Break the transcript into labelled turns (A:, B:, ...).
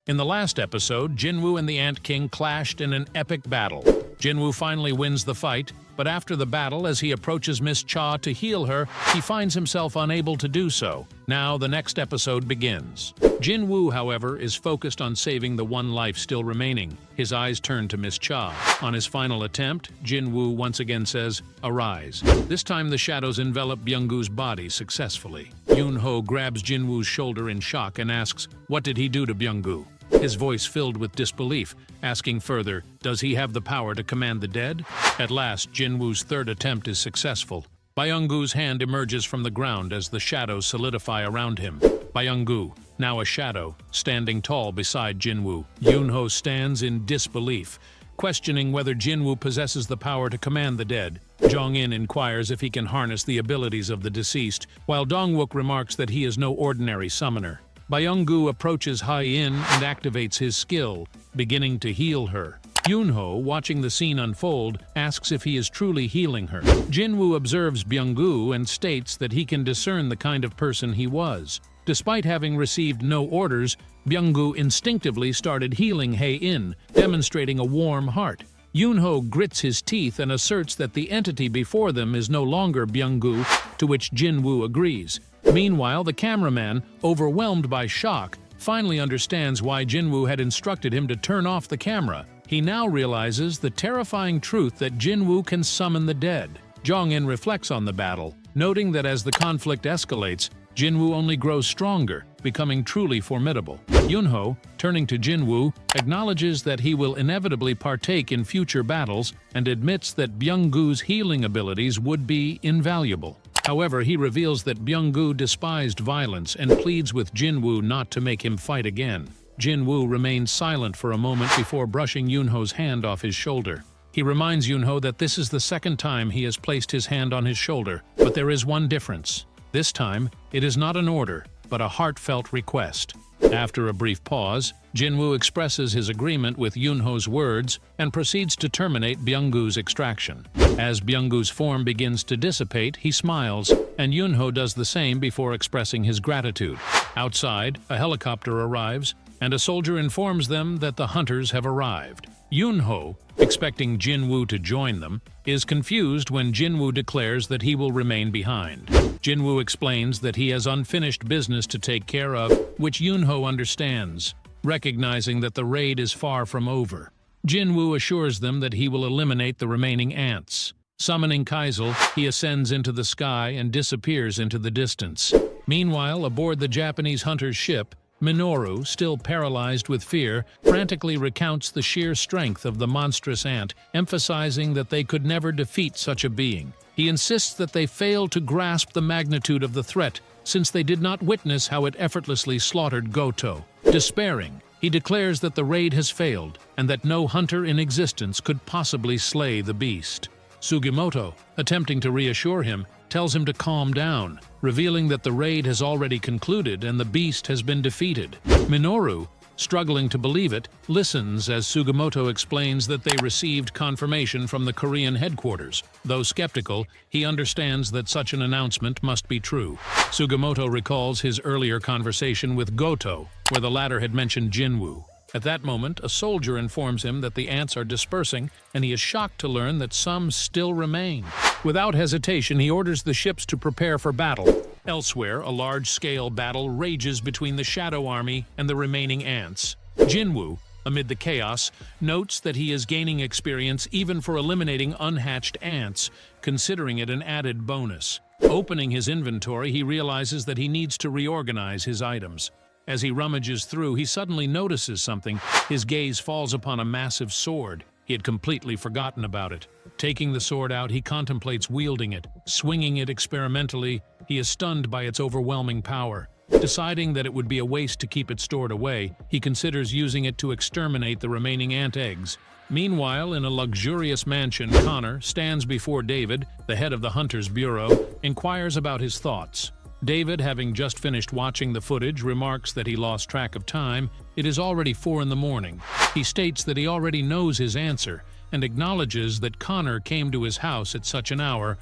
A: In the last episode, Jinwoo and the Ant King clashed in an epic battle. Jinwoo finally wins the fight, but after the battle, as he approaches Miss Cha to heal her, he finds himself unable to do so. Now the next episode begins. Jinwoo, however, is focused on saving the one life still remaining. His eyes turn to Miss Cha. On his final attempt, Jinwoo once again says, "Arise." This time the shadows envelop Byung-goo's body successfully. Yoon-ho grabs Jinwoo's shoulder in shock and asks, "What did he do to Byung-goo?" His voice filled with disbelief, asking further, "Does he have the power to command the dead?" At last, Jinwoo's third attempt is successful. Byung-goo's hand emerges from the ground as the shadows solidify around him. Byung-goo, now a shadow, standing tall beside Jinwoo. Yoon-ho stands in disbelief, questioning whether Jinwoo possesses the power to command the dead. Jong-in inquires if he can harness the abilities of the deceased, while Dong-wook remarks that he is no ordinary summoner. Byung-goo approaches Hai-in and activates his skill, beginning to heal her. Yoon-ho, watching the scene unfold, asks if he is truly healing her. Jinwoo observes Byung-goo and states that he can discern the kind of person he was. Despite having received no orders, Byung-goo instinctively started healing Hai-in, demonstrating a warm heart. Yoon-ho grits his teeth and asserts that the entity before them is no longer Byung-goo, to which Jinwoo agrees. Meanwhile, the cameraman, overwhelmed by shock, finally understands why Jinwoo had instructed him to turn off the camera. He now realizes the terrifying truth that Jinwoo can summon the dead. Jong-in reflects on the battle, noting that as the conflict escalates, Jinwoo only grows stronger, becoming truly formidable. Yoon-ho, turning to Jinwoo, acknowledges that he will inevitably partake in future battles and admits that Byung-goo's healing abilities would be invaluable. However, he reveals that Byung-goo despised violence and pleads with Jinwoo not to make him fight again. Jinwoo remains silent for a moment before brushing Yoon-ho's hand off his shoulder. He reminds Yoon-ho that this is the second time he has placed his hand on his shoulder, but there is one difference. This time, it is not an order, but a heartfelt request. After a brief pause, Jinwoo expresses his agreement with Yoon-ho's words and proceeds to terminate Byung-goo's extraction. As Byung-goo's form begins to dissipate, he smiles, and Yoon-ho does the same before expressing his gratitude. Outside, a helicopter arrives, and a soldier informs them that the hunters have arrived. Yoon-ho, expecting Jinwoo to join them, is confused when Jinwoo declares that he will remain behind. Jinwoo explains that he has unfinished business to take care of, which Yoon-ho understands, recognizing that the raid is far from over. Jinwoo assures them that he will eliminate the remaining ants. Summoning Kaisel, he ascends into the sky and disappears into the distance. Meanwhile, aboard the Japanese hunter's ship, Minoru, still paralyzed with fear, frantically recounts the sheer strength of the monstrous ant, emphasizing that they could never defeat such a being. He insists that they failed to grasp the magnitude of the threat, since they did not witness how it effortlessly slaughtered Goto. Despairing, he declares that the raid has failed, and that no hunter in existence could possibly slay the beast. Sugimoto, attempting to reassure him, tells him to calm down, revealing that the raid has already concluded and the beast has been defeated. Minoru, struggling to believe it, listens as Sugimoto explains that they received confirmation from the Korean headquarters. Though skeptical, he understands that such an announcement must be true. Sugimoto recalls his earlier conversation with Goto, where the latter had mentioned Jinwoo. At that moment, a soldier informs him that the ants are dispersing, and he is shocked to learn that some still remain. Without hesitation, he orders the ships to prepare for battle. Elsewhere, a large-scale battle rages between the Shadow Army and the remaining ants. Jinwoo, amid the chaos, notes that he is gaining experience even for eliminating unhatched ants, considering it an added bonus. Opening his inventory, he realizes that he needs to reorganize his items. As he rummages through, he suddenly notices something. His gaze falls upon a massive sword. He had completely forgotten about it. Taking the sword out, he contemplates wielding it. Swinging it experimentally, he is stunned by its overwhelming power. Deciding that it would be a waste to keep it stored away, he considers using it to exterminate the remaining ant eggs. Meanwhile, in a luxurious mansion, Connor stands before David, the head of the Hunters Bureau, inquires about his thoughts. David, having just finished watching the footage, remarks that he lost track of time. It is already 4 in the morning. He states that he already knows his answer and acknowledges that Connor came to his house at such an hour